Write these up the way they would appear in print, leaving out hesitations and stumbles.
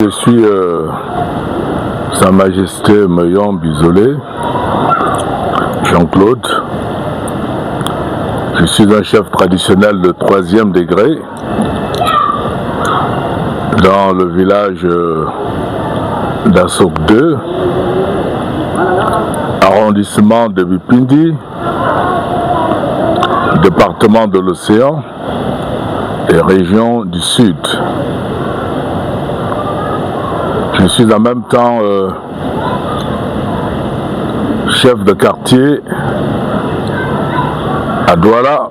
Je suis Sa Majesté Meillon Bisolé, Jean-Claude. Je suis un chef traditionnel de 3e degré dans le village d'Assok 2, arrondissement de Bipindi, département de l'Océan et région du Sud. Je suis en même temps chef de quartier à Douala,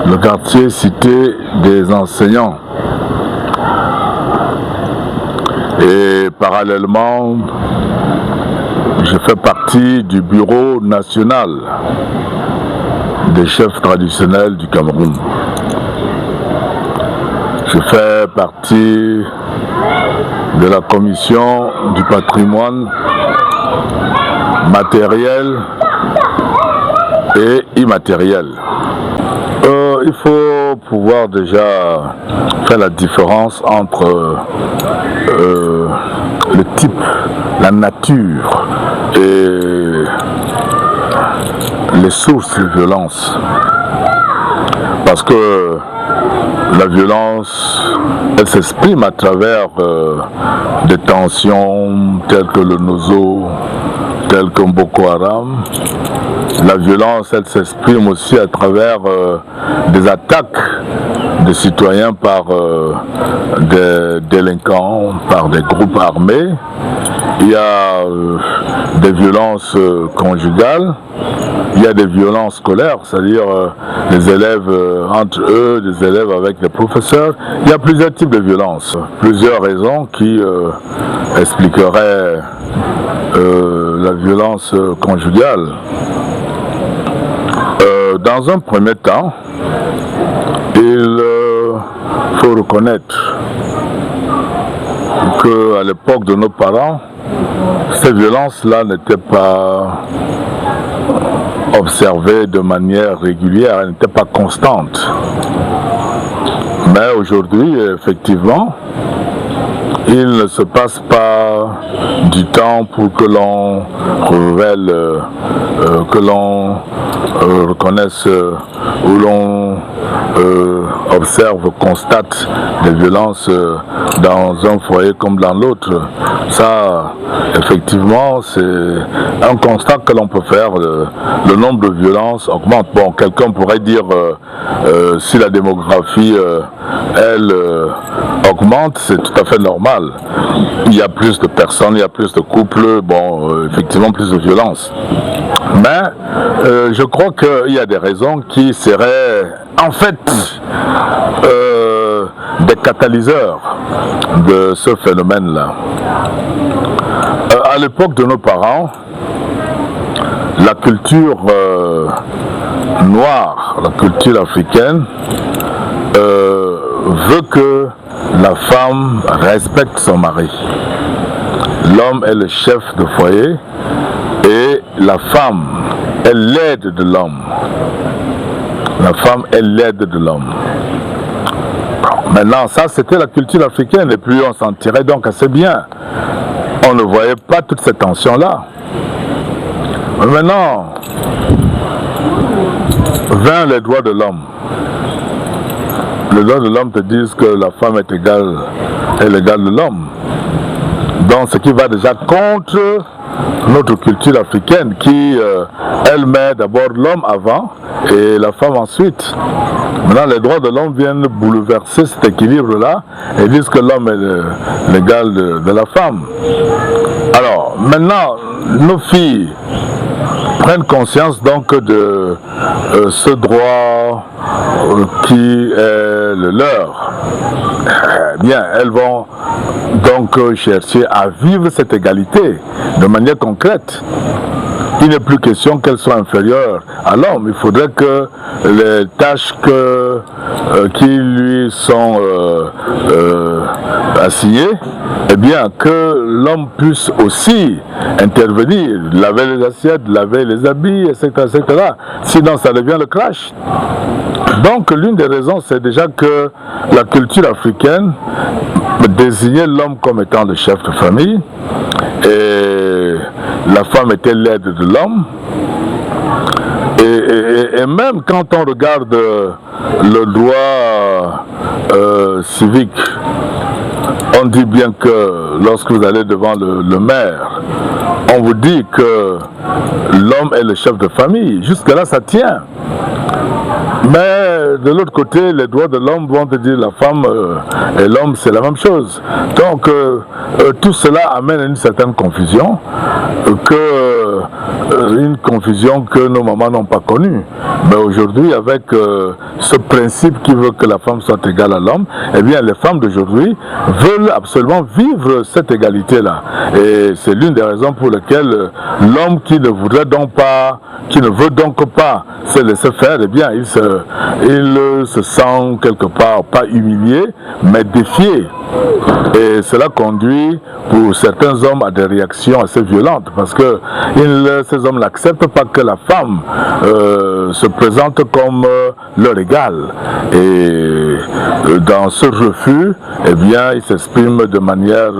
le quartier cité des enseignants. Et parallèlement, je fais partie du bureau national des chefs traditionnels du Cameroun. Je fais partie de la commission du patrimoine matériel et immatériel. Il faut pouvoir déjà faire la différence entre le type, la nature et les sources de violence. Parce que la violence, elle s'exprime à travers des tensions telles que le Nozo, telles que Boko Haram. La violence, elle s'exprime aussi à travers des attaques des citoyens par des délinquants, par des groupes armés. Il y a des violences conjugales, il y a des violences scolaires, c'est-à-dire les élèves entre eux, des élèves avec les professeurs. Il y a plusieurs types de violences, plusieurs raisons qui expliqueraient la violence conjugale. Dans un premier temps, il faut reconnaître qu'à l'époque de nos parents, ces violences-là n'étaient pas observées de manière régulière, elles n'étaient pas constantes. Mais aujourd'hui, effectivement, il ne se passe pas du temps pour que l'on révèle, que l'on reconnaisse ou l'on observe, constate des violences dans un foyer comme dans l'autre. Ça, effectivement, c'est un constat que l'on peut faire. Le nombre de violences augmente. Bon, quelqu'un pourrait dire si la démographie, elle, augmente, c'est tout à fait normal. Il y a plus de personnes, il y a plus de couples, bon, effectivement, plus de violence. Mais je crois qu'il y a des raisons qui seraient en fait des catalyseurs de ce phénomène-là. À l'époque de nos parents, la culture noire, la culture africaine, veut que la femme respecte son mari. L'homme est le chef de foyer et la femme est l'aide de l'homme. La femme est l'aide de l'homme. Maintenant, ça c'était la culture africaine et puis on s'en tirait donc assez bien. On ne voyait pas toute cette tension-là. Maintenant, vint les droits de l'homme. Les droits de l'homme te disent que la femme est l'égale de l'homme. Donc ce qui va déjà contre notre culture africaine qui, elle met d'abord l'homme avant et la femme ensuite. Maintenant les droits de l'homme viennent bouleverser cet équilibre-là et disent que l'homme est l'égal de la femme. Alors maintenant, nos filles prennent conscience donc de ce droit qui est le leur. Bien, elles vont donc chercher à vivre cette égalité de manière concrète. Il n'est plus question qu'elles soient inférieures à l'homme. Il faudrait que les tâches qui lui sont assignées, eh bien, que l'homme puisse aussi intervenir, laver les assiettes, laver les habits, etc., etc. Sinon, ça devient le crash. Donc l'une des raisons, c'est déjà que la culture africaine désignait l'homme comme étant le chef de famille et la femme était l'aide de l'homme. Et même quand on regarde le droit civique, on dit bien que lorsque vous allez devant le maire, on vous dit que l'homme est le chef de famille. Jusque-là, ça tient. Mais de l'autre côté, les droits de l'homme vont te dire la femme et l'homme, c'est la même chose. Donc, tout cela amène à une certaine confusion, une confusion que nos mamans n'ont pas connue. Mais aujourd'hui, avec ce principe qui veut que la femme soit égale à l'homme, eh bien, les femmes d'aujourd'hui veulent absolument vivre cette égalité-là. Et c'est l'une des raisons pour lesquelles l'homme qui ne voudrait donc pas, qui ne veut donc pas se laisser faire, eh bien, il se sent quelque part pas humilié, mais défié. Et cela conduit pour certains hommes à des réactions assez violentes parce que ces hommes n'acceptent pas que la femme se présente comme leur égale. Et dans ce refus, eh bien, ils s'expriment de manière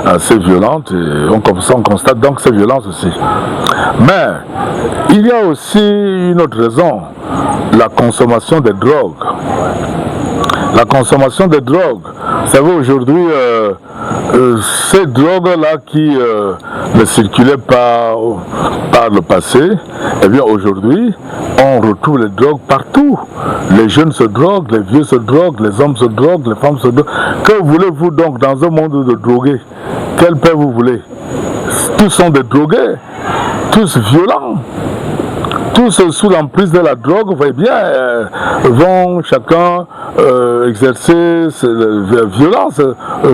assez violente et on constate donc ces violences aussi. Mais il y a aussi une autre raison, la consommation des drogues. La consommation de drogues. Vous savez, aujourd'hui, ces drogues-là qui ne circulaient pas par le passé, eh bien aujourd'hui, on retrouve les drogues partout. Les jeunes se droguent, les vieux se droguent, les hommes se droguent, les femmes se droguent. Que voulez-vous donc dans un monde de drogués? Quel père vous voulez? Tous sont des drogués, tous violents. Tous sous l'emprise de la drogue, vous voyez bien, vont chacun exercer la violence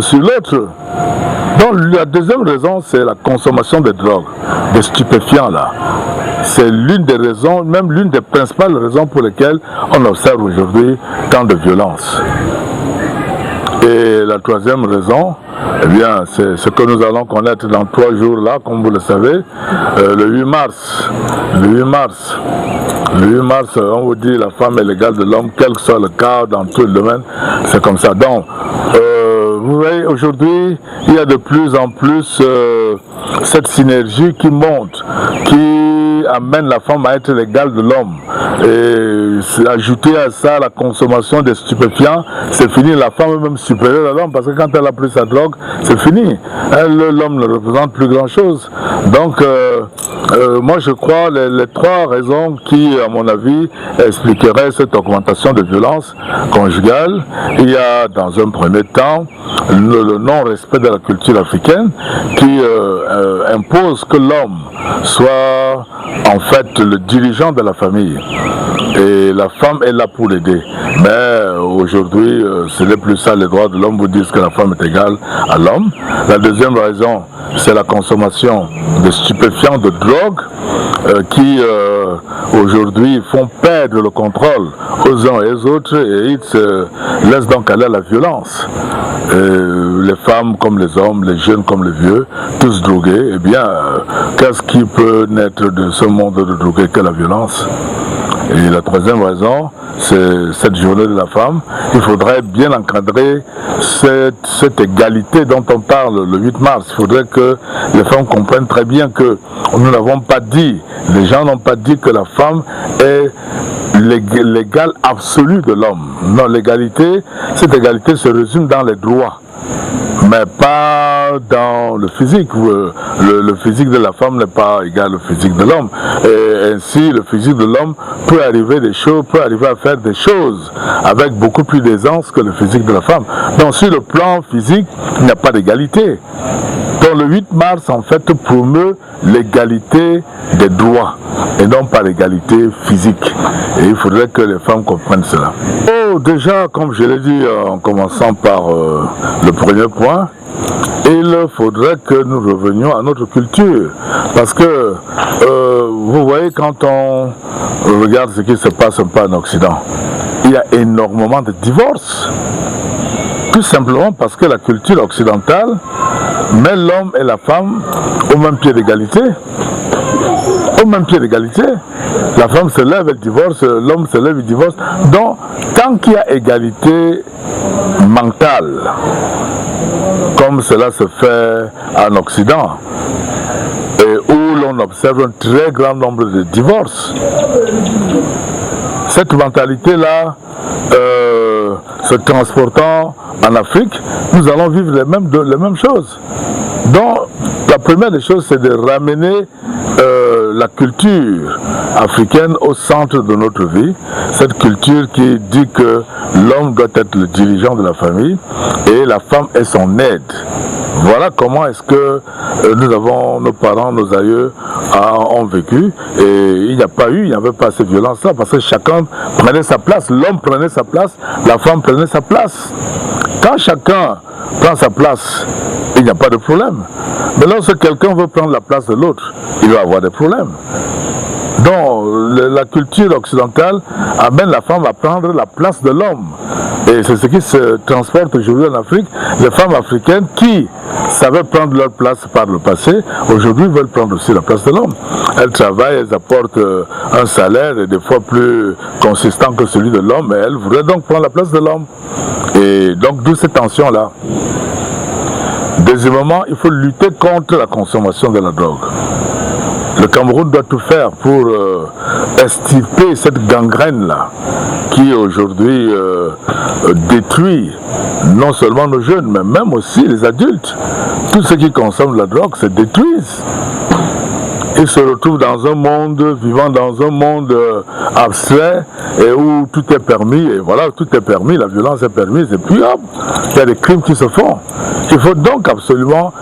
sur l'autre. Donc la deuxième raison, c'est la consommation de drogue, des stupéfiants là. C'est l'une des raisons, même l'une des principales raisons pour lesquelles on observe aujourd'hui tant de violence. Et la troisième raison, eh bien, c'est ce que nous allons connaître dans 3 jours là, comme vous le savez, le 8 mars. Le 8 mars, on vous dit la femme est l'égale de l'homme, quel que soit le cas, dans tout le domaine, c'est comme ça. Donc, vous voyez, aujourd'hui, il y a de plus en plus cette synergie qui monte, qui amène la femme à être l'égale de l'homme. Et ajouter à ça la consommation des stupéfiants, c'est fini. La femme est même supérieure à l'homme parce que quand elle a pris sa drogue, c'est fini. L'homme ne représente plus grand-chose. Donc, moi je crois les 3 raisons qui, à mon avis, expliqueraient cette augmentation de violence conjugale. Il y a dans un premier temps le non-respect de la culture africaine qui impose que l'homme soit en fait le dirigeant de la famille et la femme est là pour l'aider. Mais aujourd'hui, ce n'est plus ça. Les droits de l'homme vous disent que la femme est égale à l'homme. La deuxième raison, c'est la consommation de stupéfiants, de drogue qui aujourd'hui font perdre le contrôle aux uns et aux autres et ils se laissent donc aller à la violence. Les femmes comme les hommes, les jeunes comme les vieux, tous drogués. Eh bien, qu'est-ce qui peut naître de ce monde de drogués que la violence? Et la troisième raison, c'est cette journée de la femme. Il faudrait bien encadrer cette égalité dont on parle le 8 mars. Il faudrait que les femmes comprennent très bien que nous n'avons pas dit, les gens n'ont pas dit que la femme est l'égal absolu de l'homme. Non, l'égalité, cette égalité se résume dans les droits, mais pas dans le physique. Le physique de la femme n'est pas égal au physique de l'homme. Et ainsi, le physique de l'homme peut arriver à faire des choses avec beaucoup plus d'aisance que le physique de la femme. Donc, sur le plan physique, il n'y a pas d'égalité. Donc, le 8 mars, en fait, promeut l'égalité des droits et non pas l'égalité physique. Et il faudrait que les femmes comprennent cela. Oh, déjà, comme je l'ai dit en commençant par le premier point, il faudrait que nous revenions à notre culture. Parce que, vous voyez, quand on regarde ce qui se passe un peu en Occident, il y a énormément de divorces. Tout simplement parce que la culture occidentale met l'homme et la femme au même pied d'égalité. au même pied d'égalité. La femme se lève, elle divorce, l'homme se lève, il divorce. Donc, tant qu'il y a égalité mentale, comme cela se fait en Occident, et où l'on observe un très grand nombre de divorces, cette mentalité-là, se transportant en Afrique, nous allons vivre les mêmes choses. Donc, la première des choses, c'est de ramener la culture africaine au centre de notre vie. Cette culture qui dit que l'homme doit être le dirigeant de la famille et la femme est son aide. Voilà comment est-ce que nos parents, nos aïeux ont vécu. Et il n'y avait pas cette violence-là, parce que chacun prenait sa place, l'homme prenait sa place, la femme prenait sa place. Quand chacun prend sa place, il n'y a pas de problème. Mais lorsque quelqu'un veut prendre la place de l'autre, il va avoir des problèmes. Donc, la culture occidentale amène la femme à prendre la place de l'homme. Et c'est ce qui se transporte aujourd'hui en Afrique. Les femmes africaines qui savaient prendre leur place par le passé, aujourd'hui veulent prendre aussi la place de l'homme. Elles travaillent, elles apportent un salaire des fois plus consistant que celui de l'homme, et elles voudraient donc prendre la place de l'homme. Et donc, d'où cette tension-là. Deuxièmement, il faut lutter contre la consommation de la drogue. Le Cameroun doit tout faire pour extirper cette gangrène-là qui aujourd'hui détruit non seulement nos jeunes, mais même aussi les adultes. Tous ceux qui consomment la drogue se détruisent. Ils se retrouvent dans un monde, vivant dans un monde abstrait et où tout est permis. Et voilà, tout est permis, la violence est permise. Et puis hop, il y a des crimes qui se font. Il faut donc absolument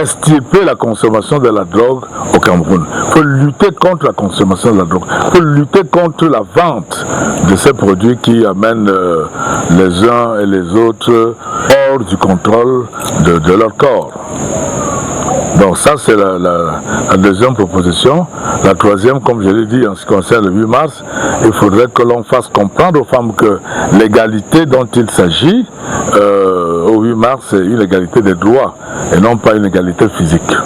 extirper la consommation de la drogue au Cameroun. Il faut lutter contre la consommation de la drogue. Il faut lutter contre la vente de ces produits qui amènent les uns et les autres hors du contrôle de leur corps. Donc ça c'est la deuxième proposition. La troisième, comme je l'ai dit en ce qui concerne le 8 mars, il faudrait que l'on fasse comprendre aux femmes que l'égalité dont il s'agit au 8 mars, c'est une égalité des droits et non pas une égalité physique.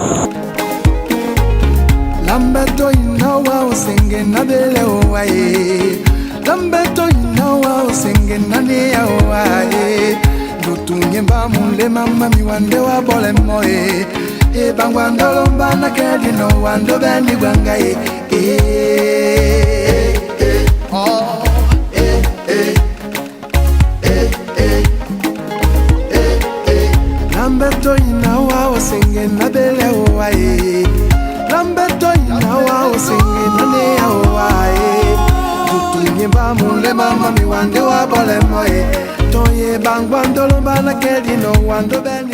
E bangwando lombana kedi no wando beni gwangaye oh Lambeto ina wa singing na bele oaye Lambeto ina wa singing na ne oaye Tutunye ba mule mama mi wande wa bole moye Toye bangwando lombana kedi no wando beni